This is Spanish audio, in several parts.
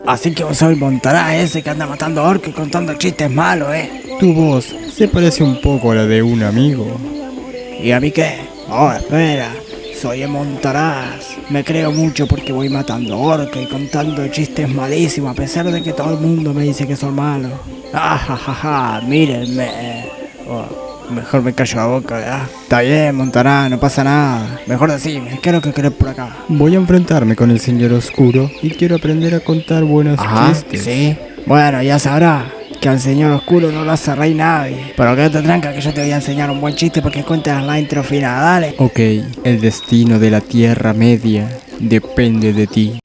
Así que vos sos el Montará ese que anda matando orcos y contando chistes malos, Tu voz se parece un poco a la de un amigo. ¿Y a mí qué? Oh, espera. Soy el Montaraz. Me creo mucho porque voy matando orcos y contando chistes malísimos a pesar de que todo el mundo me dice que son malos. Ah, ja, ja, ja, mírenme. Oh, mejor me callo la boca, ¿verdad? Está bien, Montaraz, no pasa nada. Mejor decime, ¿qué es lo que querés por acá? Voy a enfrentarme con el señor Oscuro y quiero aprender a contar buenos chistes. Sí. Bueno, ya sabrás que al señor Oscuro no lo hace reír nadie. Pero quédate tranca que yo te voy a enseñar un buen chiste porque cuentas la intro final, dale. Ok, el destino de la Tierra Media depende de ti.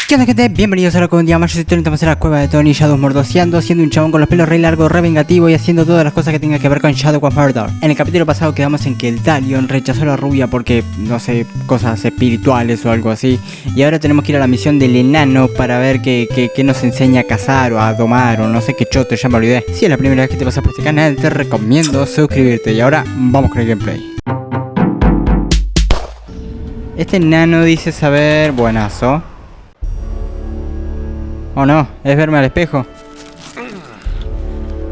¿Qué onda, gente? Bienvenidos a lo que un día más. Yo soy Tony, estamos en la cueva de Tony Shadows mordoseando, siendo un chabón con los pelos re largos, re vengativo y haciendo todas las cosas que tengan que ver con Shadow of Mordor. En el capítulo pasado quedamos en que el Talion rechazó a la rubia porque, no sé, cosas espirituales o algo así. Y ahora tenemos que ir a la misión del enano para ver qué nos enseña a cazar o a domar o no sé qué choto, ya me olvidé. Si es la primera vez que te pasas por este canal, te recomiendo suscribirte. Y ahora, vamos con el gameplay. Este enano dice saber... buenazo. Oh no, es verme al espejo.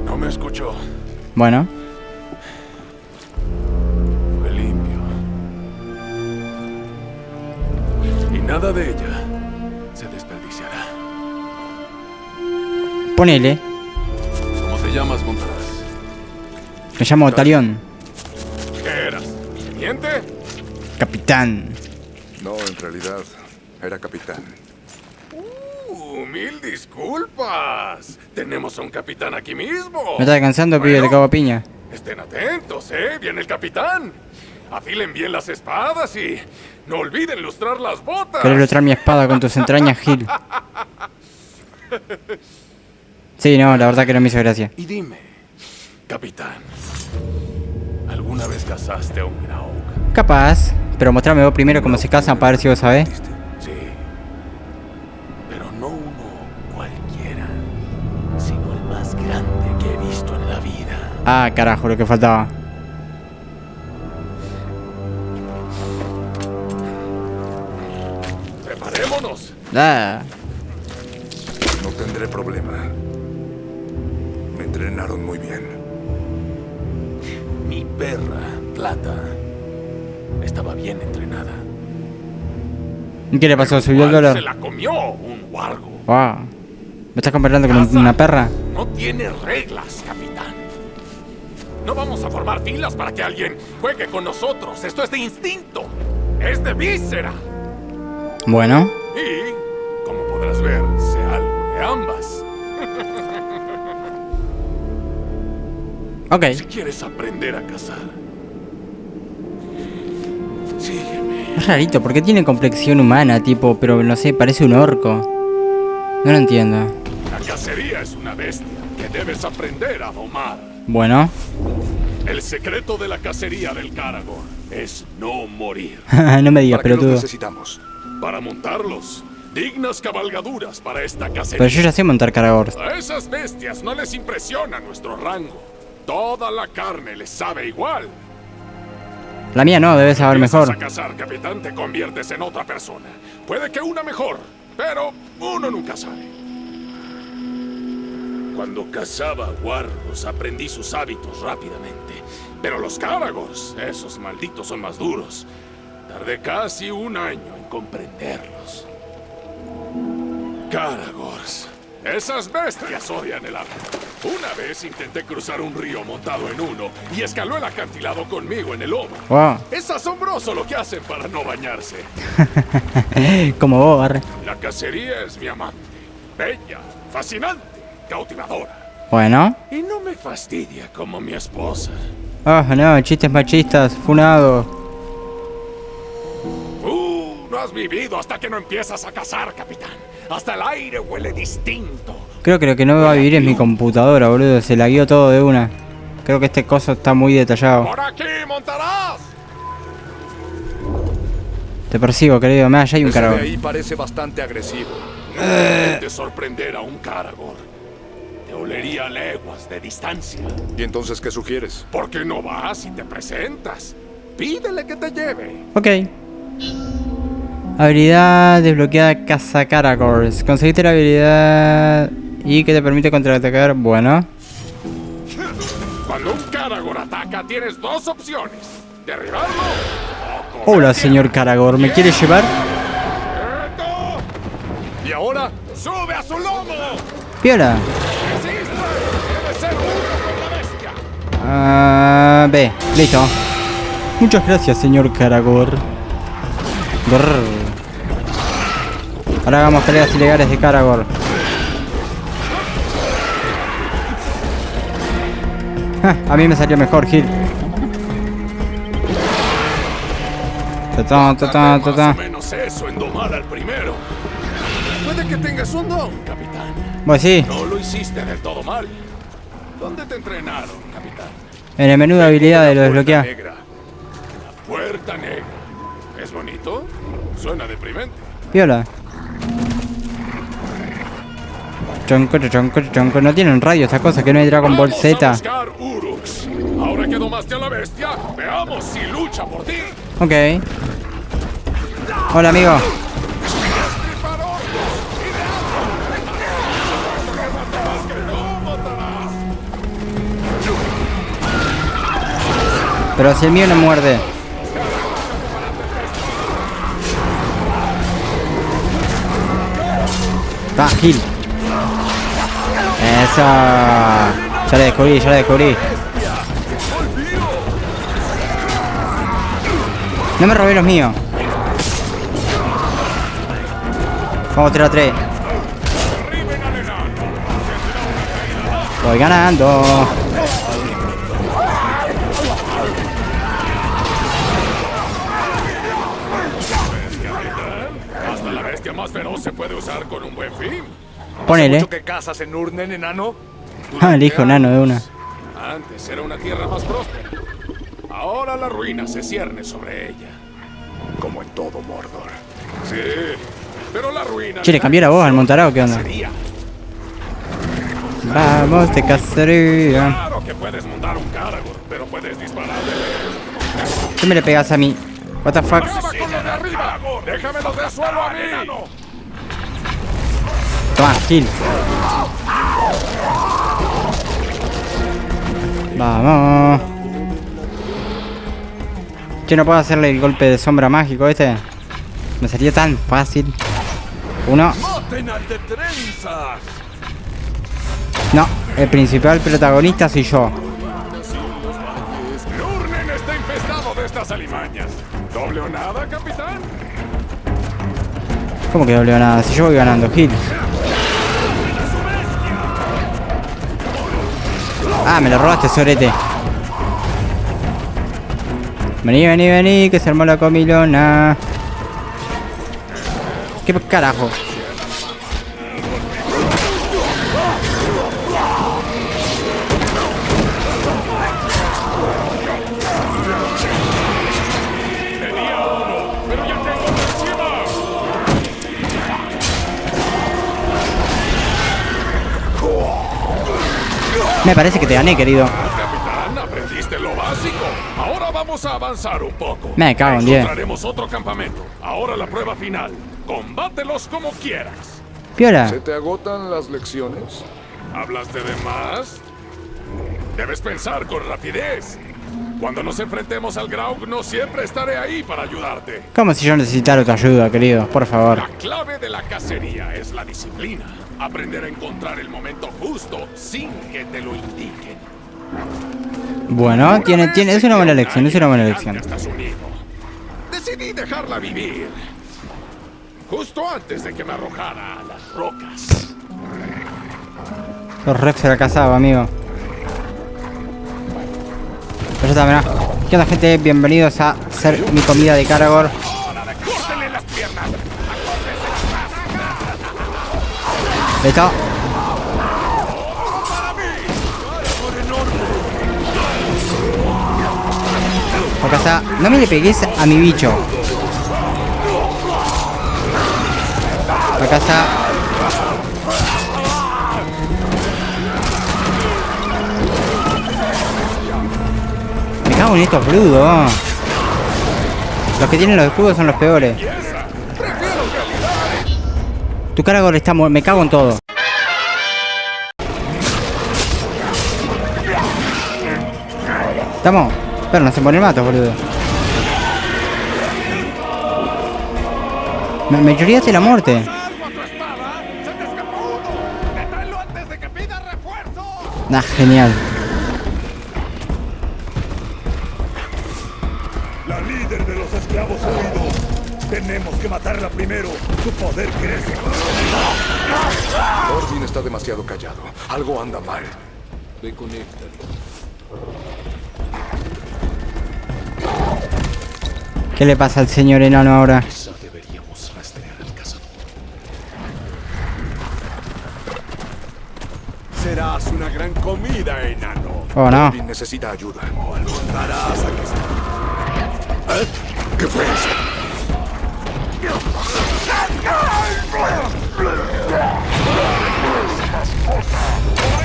No me escuchó. Bueno. Fue limpio. Y nada de ella se desperdiciará. Ponele. ¿Cómo te llamas, Montaraz? Me llamo Talion. ¿Qué eras? ¿Teniente? Capitán. No, en realidad, era capitán. Mil disculpas. Tenemos a un capitán aquí mismo. Me está cansando, pibe, te cago a piña. Estén atentos, viene el capitán. Afilen bien las espadas y no olviden lustrar las botas. ¿Querés lustrar mi espada con tus entrañas, Gil? Sí, no, la verdad que no me hizo gracia. Y dime, capitán, ¿alguna vez cazaste a un Graug? Capaz, pero mostrame vos primero cómo se casan para ver si vos sabés. Sí, pero no uno cualquiera, sino el más grande que he visto en la vida. Ah, carajo, lo que faltaba. ¡Preparémonos! Ah, No tendré problema. Me entrenaron muy bien. Mi perra, Plata, estaba bien entrenada. ¿y qué le pasó? ¿Subió el ¿Cuál dólar? se la comió un wargo? Wow. ¿Me estás comparando con Caza una perra? No tiene reglas, capitán. No vamos a formar filas para que alguien juegue con nosotros. Esto es de instinto. Es de víscera. Bueno. Y, como podrás ver, sé algo de ambas. Ok. Si quieres aprender a cazar, sígueme. Es rarito, porque tiene complexión humana, tipo, pero no sé, parece un orco. No lo entiendo. La cacería es una bestia que debes aprender a domar. Bueno. El secreto de la cacería del Caragor es no morir. No me digas, ¿Para qué los pelotudo. necesitamos? Para montarlos, dignas cabalgaduras para esta cacería. Pero yo ya sé montar caragors. A esas bestias no les impresiona nuestro rango. Toda la carne les sabe igual. La mía no, debe saber Empiezas mejor. a cazar, capitán, te conviertes en otra persona. Puede que una mejor, pero uno nunca sabe. Cuando cazaba guarros, aprendí sus hábitos rápidamente. Pero los Caragors, esos malditos son más duros. Tardé casi un año en comprenderlos. Caragors. Esas bestias odian el agua. Una vez intenté cruzar un río montado en uno y escaló el acantilado conmigo en el lomo. Wow. Es asombroso lo que hacen para no bañarse. Como vos, barre. La cacería es mi amante. Bella, fascinante, cautivadora. Bueno. Y no me fastidia como mi esposa. Oh, no, chistes machistas, funado. No has vivido hasta que no empiezas a cazar, capitán. Hasta el aire huele distinto. Creo que lo que no va a vivir es mi computadora, boludo. Se la guió todo de una. Creo que este coso está muy detallado. ¡Por aquí, Montaraz! Te persigo, querido. Me allá hay un Ese de caragor. ahí parece bastante agresivo. No intentes sorprender a un Caragor. Te olería a leguas de distancia. ¿Y entonces qué sugieres? ¿Por qué no vas y te presentas? Pídele que te lleve. Ok. Habilidad desbloqueada Caza Caragors. Conseguiste la habilidad y que te permite contraatacar. Bueno. Cuando un Caragor ataca, tienes dos opciones: derribarlo o Hola, comer señor Caragor. ¿Me quiere llevar? ¡Quieto! ¿Y ahora? ¡Sube a su lomo! Piola. ¡Resiste! ¡Debe ser uno con la bestia! B. Listo. Muchas gracias, señor Caragor. Grrr. Ahora hagamos peleas ilegales de Caragor. A mí me salió mejor, Gil. Más o menos eso en domar al primero. Puede que tengas un don, capitán. Pues sí, No lo hiciste del todo mal. ¿Dónde te entrenaron, capitán? en el menú de habilidades lo La puerta desbloquea. negra. La puerta negra. ¿Es bonito? Suena deprimente. Piola. Chonco, chonco, chonco. No tienen radio esta cosa, que no hay Dragon Ball Vamos Z. a buscar Uruks. Ahora que domaste a la bestia, veamos si lucha por ti. Ok. Hola, amigo. Pero si el mío no muerde. Va, Gil. Eso. Ya le descubrí, ya le descubrí. No me robé los míos. Vamos 3 a 3. Voy ganando. Hasta la bestia más feroz se puede usar con un buen fin. Ponele. ¿Mucho que cazas en Urnen, enano? Ah, el hijo nano de una. Antes era una tierra más próspera. Ahora la ruina se cierne sobre ella. Como en todo Mordor. Sí, pero la ruina... Che, le cambié la voz al Montarao, ¿qué onda? Sería. Vamos de cacería. Claro que puedes montar un Caragor, pero puedes disparar de lejos. ¿Qué me le pegas a mí? What the fuck? ¡Acaba con lo de arriba! ¡Déjame los de suelo a mí! Toma, Gil. Vamos. Che, no puedo hacerle el golpe de sombra mágico este. Me sería tan fácil. Uno. ¡Maten al de trenzas! No, el principal protagonista soy yo. Urnen está infestado de estas alimañas. ¿Doble o nada, capitán? ¿Cómo que doble o nada? Si yo voy ganando, Gil. Ah, me lo robaste, sorete. Vení, vení, vení, que se armó la comilona. ¿Qué carajo? Tenía uno, pero ya tengo otro encima. Me parece que te gané, querido. Capitán, aprendiste lo básico. Ahora vamos a avanzar un poco. Me cago en 10. Encontraremos otro campamento. Ahora la prueba final. Combátelos como quieras. Piola. ¿Se te agotan las lecciones? ¿Hablaste de más? Debes pensar con rapidez. Cuando nos enfrentemos al Graug, no siempre estaré ahí para ayudarte. Como si yo necesitara tu ayuda, querido. Por favor. La clave de la cacería es la disciplina. Aprender a encontrar el momento justo sin que te lo indiquen. Bueno, es una buena lección, es una buena lección. Estás unido. Decidí dejarla vivir. Justo antes de que me arrojara a las rocas. Los refs fracasado, amigo. Pero ya está, mirá. ¿Qué onda, gente? Bienvenidos a hacer mi comida de Caragor. ¡Córtenle las piernas! ¿Listo? Acá está. No me le pegues a mi bicho. Acá está. Me cago en estos brudos. Los que tienen los escudos son los peores. Tu Caragor está me cago en todo. Estamos. Pero no se pone el mato, boludo. Me lloriaste la muerte. Nah, genial. La líder de los esclavos ha huido. Tenemos que matarla primero. Su poder crece. Orvin está demasiado callado. Algo anda mal. Desconéctalo. ¿Qué le pasa al señor enano ahora? Quizá deberíamos rastrear al cazador. Serás una gran comida, enano. Oh, no. Orvin necesita ayuda. O alcanzarás a que se... ¿Qué fue eso?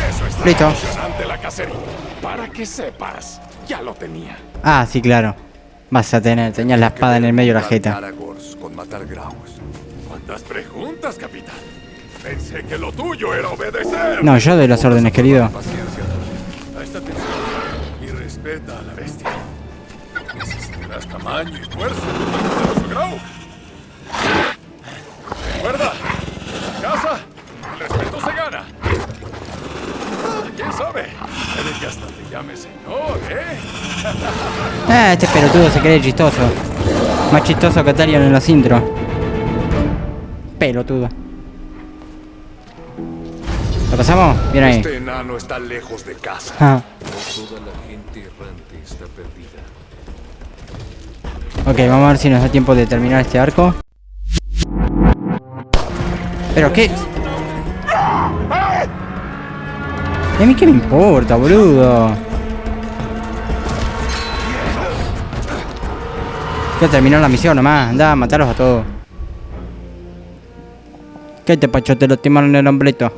Eso está Listo. emocionante la cacería. Para que sepas, ya lo tenía. Ah, sí, claro. Vas a tenías la espada en el medio de la jeta. Caragors con matar Graugs. ¿Cuántas preguntas, capitán? Pensé que lo tuyo era obedecer. No, yo doy las órdenes, querido. Paciencia. Presta atención y respeta a la bestia. Necesitarás tamaño y fuerza para su grau. Recuerda, en casa, el respeto se gana. ¿Quién sabe? Puede que hasta te llame señor, ¿eh? Este pelotudo se cree chistoso. Más chistoso que Talion en los intros. Pelotudo. ¿Lo pasamos? Bien ahí. Este enano está lejos de casa. Ah. Toda la gente errante está perdida. Ok, vamos a ver si nos da tiempo de terminar este arco. ¿Pero qué? ¿Y a mí qué me importa, boludo? Quiero terminar la misión nomás. Anda, matarlos a todos. ¿Qué te pacho? Te lo timaron en el hombreto,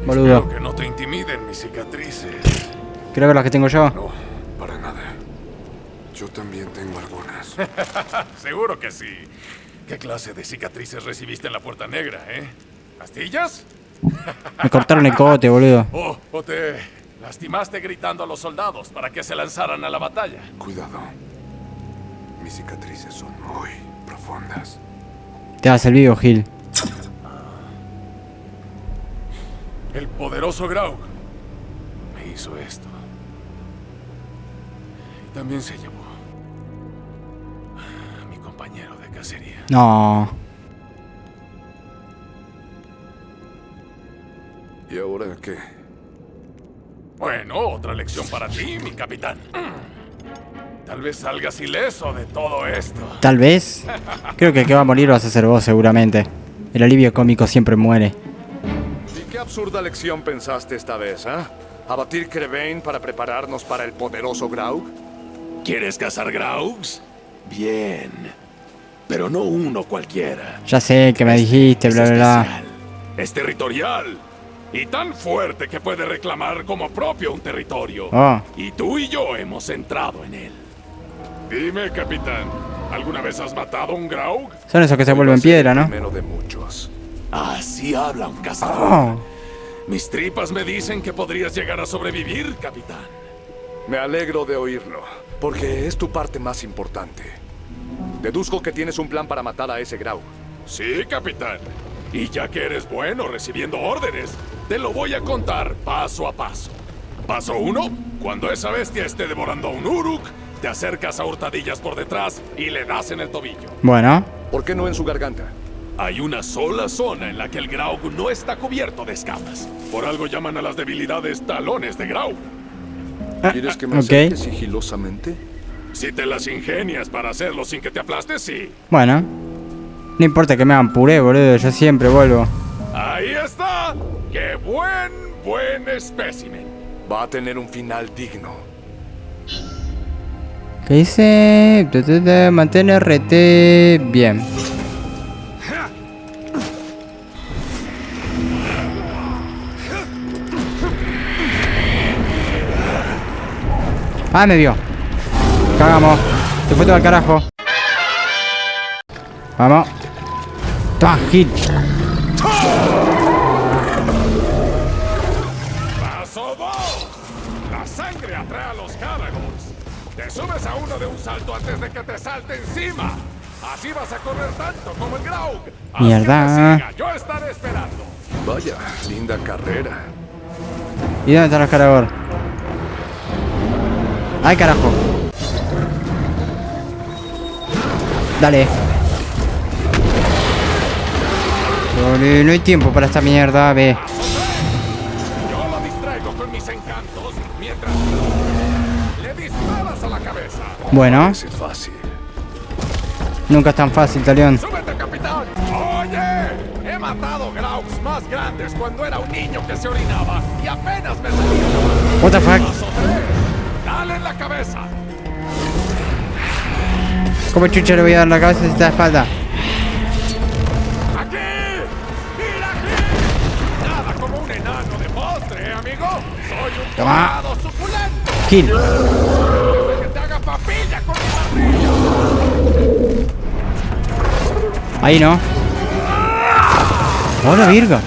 boludo. Espero que no te intimiden mis cicatrices. Creo que las que tengo yo. No, para nada. Yo también tengo algunas. Seguro que sí. ¿Qué clase de cicatrices recibiste en la Puerta Negra, ¿Astillas? Me cortaron el cogote, boludo. ¿O te lastimaste gritando a los soldados para que se lanzaran a la batalla? Cuidado. Mis cicatrices son muy profundas. Te has servido, Gil. El poderoso Graug me hizo esto. Y también se llevó a mi compañero de cacería. No. ¿Y ahora qué? Bueno, otra lección para ti, mi capitán. Tal vez salgas ileso de todo esto. Tal vez. Creo que el que va a morir vas a ser vos, seguramente. El alivio cómico siempre muere. ¿Y qué absurda lección pensaste esta vez, ¿Abatir Crebain para prepararnos para el poderoso Graug? ¿Quieres cazar Graugs? Bien. Pero no uno cualquiera. Ya sé que me dijiste, bla, bla, bla. Especial. Es territorial. Y tan fuerte que puede reclamar como propio un territorio. Oh. Y tú y yo hemos entrado en él. Dime, capitán, ¿alguna vez has matado a un Graug? Son esos que se vuelven piedra, ¿no? Primero de muchos. Así habla un cazador. Oh. Mis tripas me dicen que podrías llegar a sobrevivir, capitán. Me alegro de oírlo, porque es tu parte más importante. Deduzco que tienes un plan para matar a ese Graug. Sí, capitán. Y ya que eres bueno recibiendo órdenes, te lo voy a contar paso a paso. Paso 1. Cuando esa bestia esté devorando a un Uruk, te acercas a hurtadillas por detrás y le das en el tobillo. Bueno. ¿Por qué no en su garganta? Hay una sola zona en la que el Graug no está cubierto de escamas. Por algo llaman a las debilidades talones de Graug. ¿Quieres que me ok. acerque sigilosamente? Si te las ingenias para hacerlo sin que te aplastes, sí. Bueno. No importa que me hagan puré, boludo. Yo siempre vuelvo. Ahí está. ¡Qué buen espécimen! Va a tener un final digno. ¿Qué dice? Mantén RT. Bien. Ah, me vio. Cagamos. Se fue todo al carajo. Vamos. Toma, Gil. subes a uno de un salto antes de que te salte encima. Así vas a correr tanto como el Graug. Haz que Mierda. te siga, yo estaré esperando. Vaya, linda carrera. ¿Y dónde está el cargador? ¡Ay, carajo! Dale. Dale, no hay tiempo para esta mierda, ve. Yo lo distraigo con mis encantos mientras le disparas a la cabeza. Bueno, Parece fácil. nunca es tan fácil, Talión. ¡Súbete, capitán! ¡Oye! He matado Graugs más grandes cuando era un niño que se orinaba y apenas me salía. What the fuck? Paso 3. Dale en la cabeza. ¿Cómo chucha le voy a dar la cabeza si está de espalda? ¡Aquí! ¡Mira aquí! Nada como un enano de postre, amigo. Soy un Toma. tornado suculento. Kill. Que te haga papilla con mi barriga. Ahí no. ¡Hola, virga!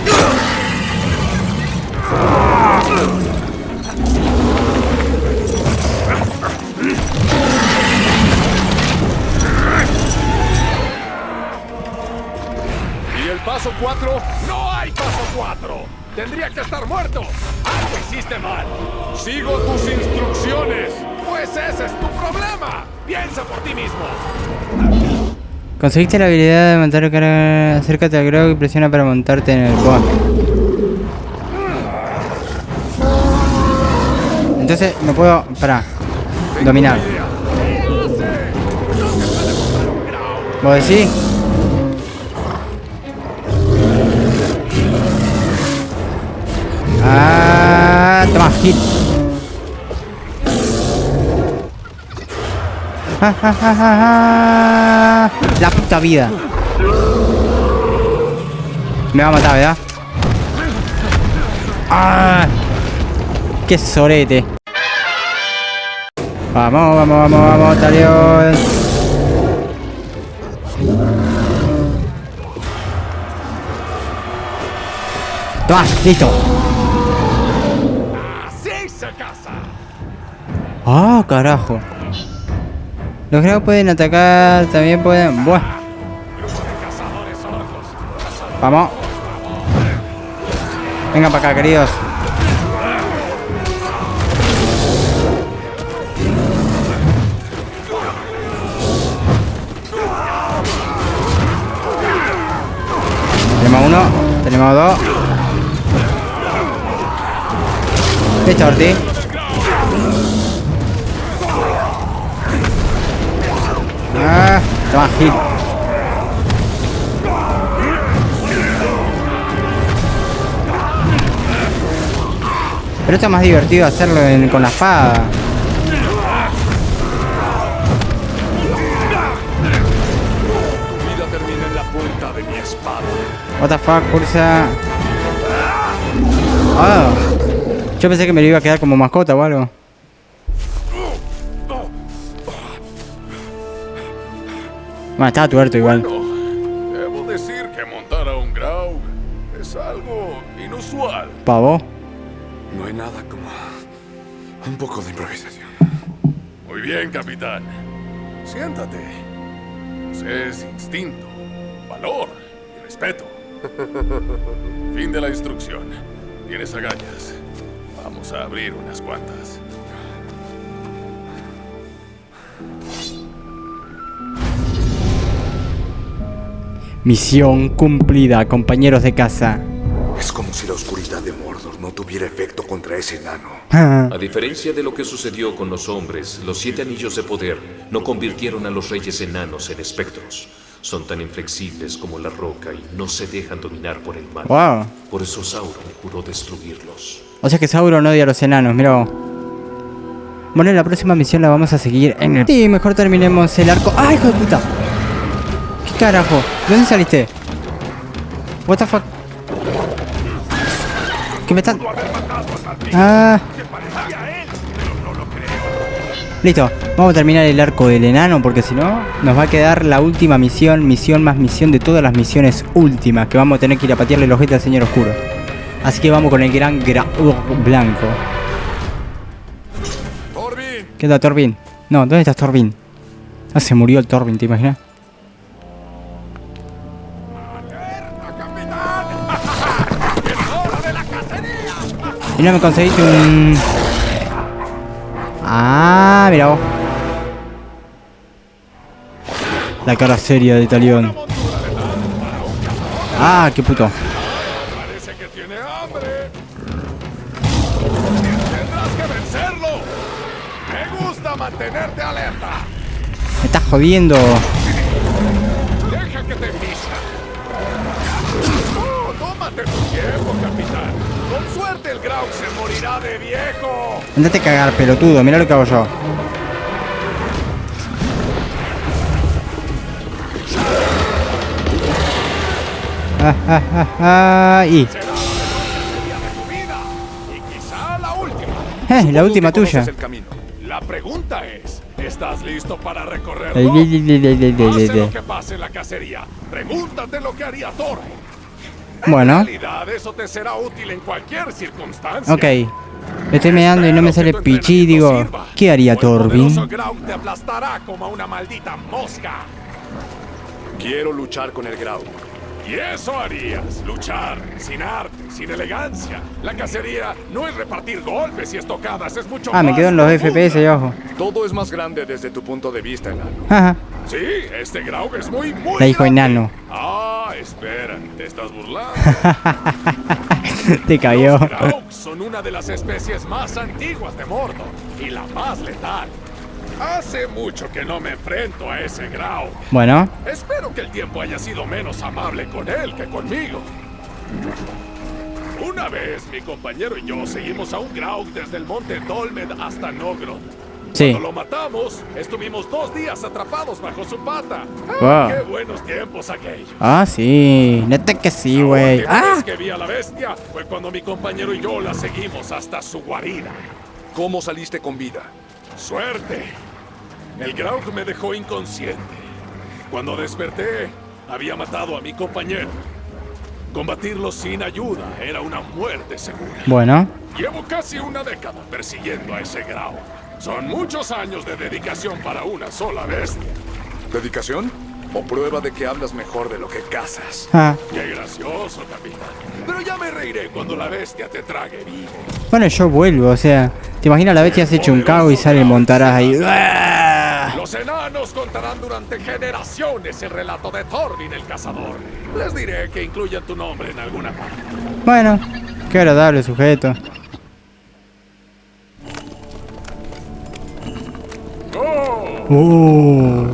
¿Y el paso 4? ¡No hay paso 4! ¡Tendría que estar muerto! ¡Algo hiciste mal! ¡Sigo tus instrucciones! ¡Pues ese es tu problema! ¡Piensa por ti mismo! Conseguiste la habilidad de montar cara. Acércate al Graug y presiona para montarte en el boss. Entonces no puedo. Para. Dominar. ¿Vos decís? Ah, toma, hit. La puta vida. Me va a matar, ¿verdad? ¡Ah! ¡Qué sorete! Vamos, vamos, vamos, vamos, Talión. Toma, listo. ¡Así se casa! Ah, carajo. Los Graug pueden atacar, también pueden. Buah. Grupo de cazadores orcos. Vamos. Vengan para acá, queridos. Tenemos uno, tenemos dos. Listo, Ortiz. Ah, toma, hit. Pero esto es más divertido hacerlo con la espada. Tu vida termina en la punta de mi espada. What the fuck, pulsa. Ah. Yo pensé que me lo iba a quedar como mascota o algo. Bueno, estaba tuerto igual. Bueno, debo decir que montar a un Graug es algo inusual. Pavo. No hay nada como un poco de improvisación. Muy bien, capitán. Siéntate. Es instinto, valor y respeto. Fin de la instrucción. Tienes agallas. Vamos a abrir unas cuantas. Misión cumplida, compañeros de casa. Es como si la oscuridad de Mordor no tuviera efecto contra ese enano. A diferencia de lo que sucedió con los hombres, los 7 anillos de poder no convirtieron a los reyes enanos en espectros. Son tan inflexibles como la roca y no se dejan dominar por el mal. Wow. Por eso Sauron juró destruirlos. O sea que Sauron odia a los enanos, mira vos. Bueno, la próxima misión la vamos a seguir en el... Sí, mejor terminemos el arco. ¡Ay, hijo de puta! ¿Qué carajo? ¿De dónde saliste? What the fuck? ¿Qué me están...? Ah... Listo, vamos a terminar el arco del enano porque si no nos va a quedar la última misión, misión más misión de todas las misiones últimas que vamos a tener que ir a patearle el ojete al señor oscuro. Así que vamos con el gran Graug blanco. Thorbin, ¿Qué onda, Thorbin? No, ¿dónde está Torvin? Ah, se murió el Torvin, ¿te imaginas? Y no me conseguiste un... Ah, mira vos. La cara seria de Talión. Ah, qué puto. Parece que tiene hambre. Tendrás que vencerlo. Me gusta mantenerte alerta. Me estás jodiendo. Deja que te pisa. Oh, tómate tu tiempo, capitán. Con suerte el Graug se morirá de viejo. Andate a cagar, pelotudo. Mira lo que hago yo. Y Será la día de tu vida. Y quizá la última. la última Supongo que tuya. conoces el camino. La pregunta es, ¿estás listo para Ay, recorrerlo? ay, ay, ay, ay, ay, Pase ay. lo que pase en la cacería. Pregúntate lo que haría Thor. Bueno, En realidad, eso te será útil en cualquier circunstancia. ok. Me estoy meando y no me sale Espero que tu pichi y digo, entrenamiento sirva. ¿qué haría O el poderoso Torvin? Graug te aplastará como a una maldita mosca. Quiero luchar con el Graug. Y eso harías, luchar, sin arte, sin elegancia. La cacería no es repartir golpes y estocadas, es mucho más Ah, me quedo en los profunda. FPS y ojo. Todo es más grande desde tu punto de vista, enano. Ajá. Sí, este Graug es muy La dijo grande. enano. Ah, espera, te estás burlando. Te cayó. Los Graug son una de las especies más antiguas de Mordor y la más letal. Hace mucho que no me enfrento a ese Graug. Bueno, Espero que el tiempo haya sido menos amable con él que conmigo. Una vez mi compañero y yo seguimos a un Graug desde el monte Dolmed hasta Nogrod. sí. Cuando lo matamos, estuvimos 2 días atrapados bajo su pata. Wow. ¡Qué buenos tiempos aquellos! Ah, sí. Neta que sí, La güey. última Ah. vez que vi a la bestia fue cuando mi compañero y yo la seguimos hasta su guarida. ¿Cómo saliste con vida? ¡Suerte! El Graug me dejó inconsciente. Cuando desperté, había matado a mi compañero. Combatirlo sin ayuda era una muerte segura. Bueno, Llevo casi una década persiguiendo a ese Graug. Son muchos años de dedicación para una sola bestia. ¿Dedicación? ¿O prueba de que hablas mejor de lo que cazas? ah. ¡Qué gracioso, capitán! Pero ya me reiré cuando la bestia te trague vivo. Bueno, yo vuelvo, o sea, ¿te imaginas la bestia has hecho un cago y sale Montaraz ahí? ¡Ah! Los enanos contarán durante generaciones el relato de Thorvin el cazador. Les diré que incluyan tu nombre en alguna parte. Bueno, qué agradable sujeto. ¡Oh!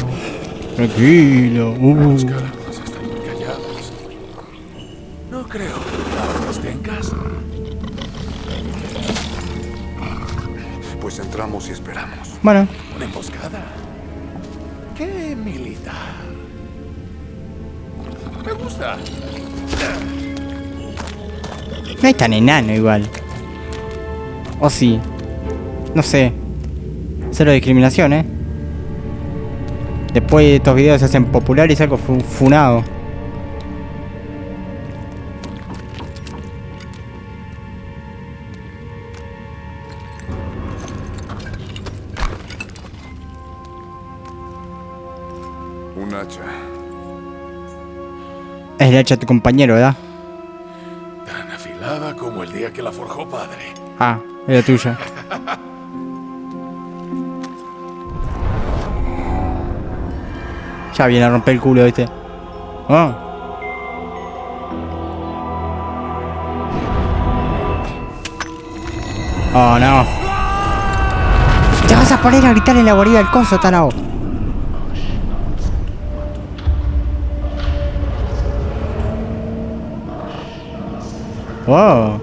Tranquilo. Los carajos están muy callados. No creo que ahora esté en casa. Pues entramos y esperamos. Bueno, ¿Una emboscada? ¡Qué militar! Me gusta. no es tan enano igual. O sí. No sé. Cero discriminación, Después de estos videos se hacen populares y algo funado. Un hacha. Es el hacha de tu compañero, ¿verdad? Tan afilada como el día que la forjó padre. Ah, es la tuya. Ya viene a romper el culo, ¿viste? Oh. Oh, no. Te vas a poner a gritar en la guarida del coso, Tanao. Wow.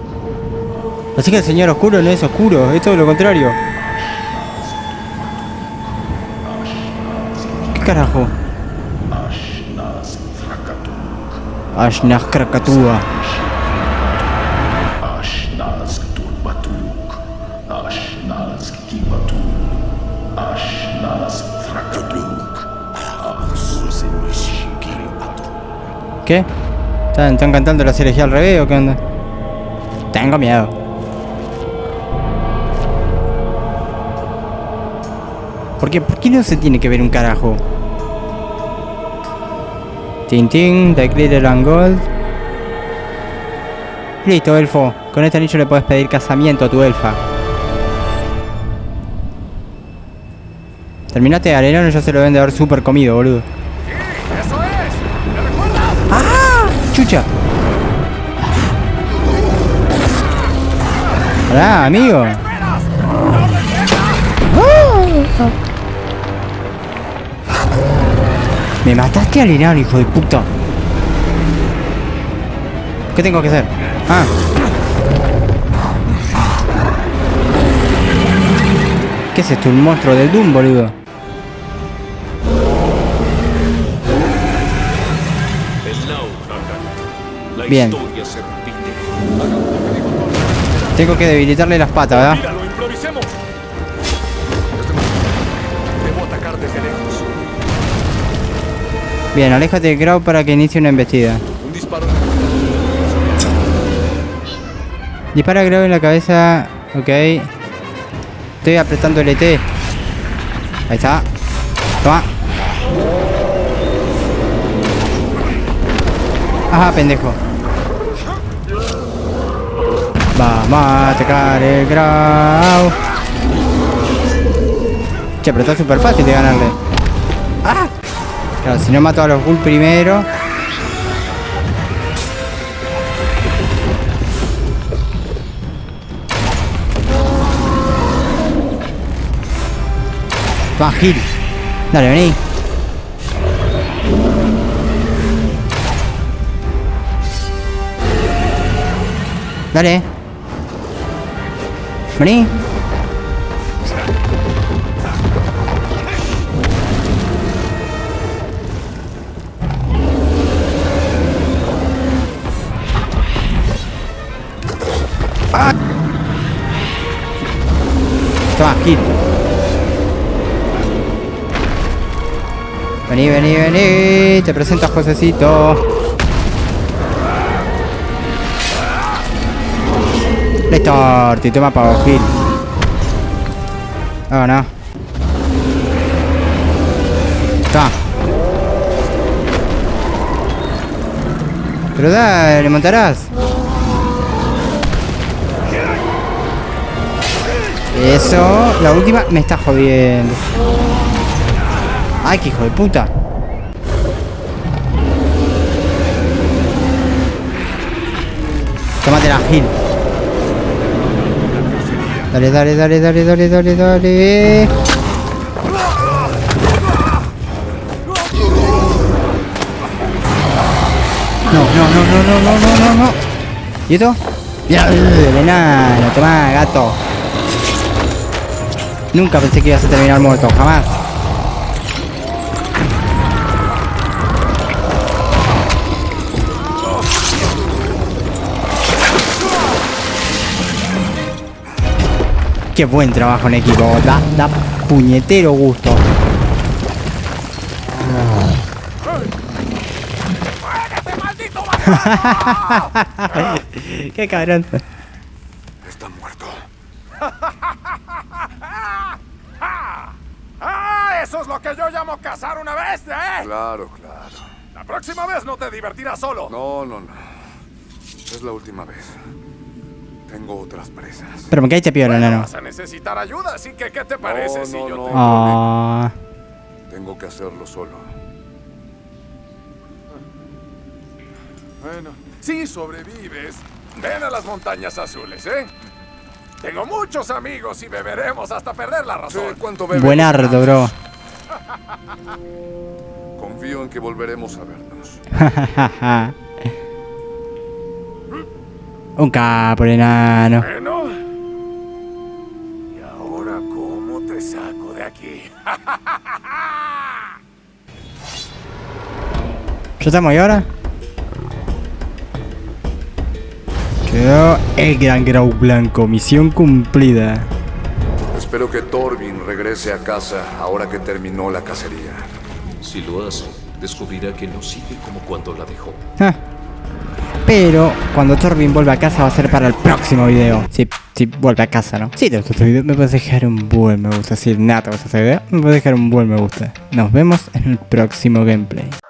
Así que el señor oscuro no es oscuro, es todo lo contrario. ¿Qué carajo? Ashnaz Krakatúa. ¿Qué? ¿Están cantando la herejía al revés o qué onda? Tengo miedo. ¿Por qué no se tiene que ver un carajo? Tintín, The Glitter and Gold. Listo, elfo. Con este anillo le puedes pedir casamiento a tu elfa. Terminaste de arena, ya se lo deben de haber super comido, boludo. ¡Sí, eso es! ¿Me recuerdas? ¡Ah! ¡Chucha! Hola, amigo. Me mataste al enano, hijo de puta. ¿Qué tengo que hacer? Ah. ¿Qué es esto? ¿Un monstruo del Doom, boludo? El náufrago. La Bien. historia se repite. Tengo que debilitarle las patas, ¿verdad? ¡Míralo, improvisemos! Debo atacar desde lejos. Bien, aléjate de Grau para que inicie una embestida. Un disparo. Dispara a Grau en la cabeza. Ok. Estoy apretando el ET. Ahí está. Toma. Ajá, pendejo. Vamos a atacar el Grau. Che, pero está súper fácil de ganarle. ¡Ah! Claro, si no mato a los Ghoul primero. Va, Gil. Dale, vení. Dale. Vení. ¡Ah! Toma, Gil. Vení, vení, vení. Te presento a Josecito. Listo, te toma para Gil. Oh, no. Toma. Pero dale, montarás. Eso, la última me está jodiendo. Ay, qué hijo de puta. Tómatela, Gil. Dale, dale, dale, dale, dale, dale, dale. No, no, no, no, no, no, no, no, no. ¿Y esto? Mira, el enano, toma, gato. Nunca pensé que ibas a terminar muerto, jamás. Qué buen trabajo en equipo, da puñetero gusto. Qué cabrón. Está muerto. ¡Ah! Eso es lo que yo llamo cazar una bestia, ¿eh? Claro, claro. La próxima vez no te divertirás solo. No, no, no. Es la última vez. Tengo otras presas. Pero me caíste peor, enano. Vas a necesitar ayuda, así que ¿qué te parece No, si no, yo no. te... Oh. Tengo que hacerlo solo. Bueno, si sobrevives, ven a las montañas azules, ¿eh? Tengo muchos amigos y beberemos hasta perder la Sí, razón. ¿cuánto bebes? Buenardo, bro. Confío en que volveremos a vernos. Un capo, el enano. Bueno. ¿Y ahora cómo te saco de aquí? ¿Ya estamos ahí ahora? Quedó el gran Grau Blanco. Misión cumplida. Espero que Torvin regrese a casa ahora que terminó la cacería. Si lo hace, descubrirá que no sigue como cuando la dejó. Ah. Pero cuando Torvin vuelva a casa va a ser para el próximo video. Sí. si vuelve a casa, ¿no? Si te gustó este video, me puedes dejar un buen me gusta. Si nada te gusta este video, me puedes dejar un buen me gusta. Nos vemos en el próximo gameplay.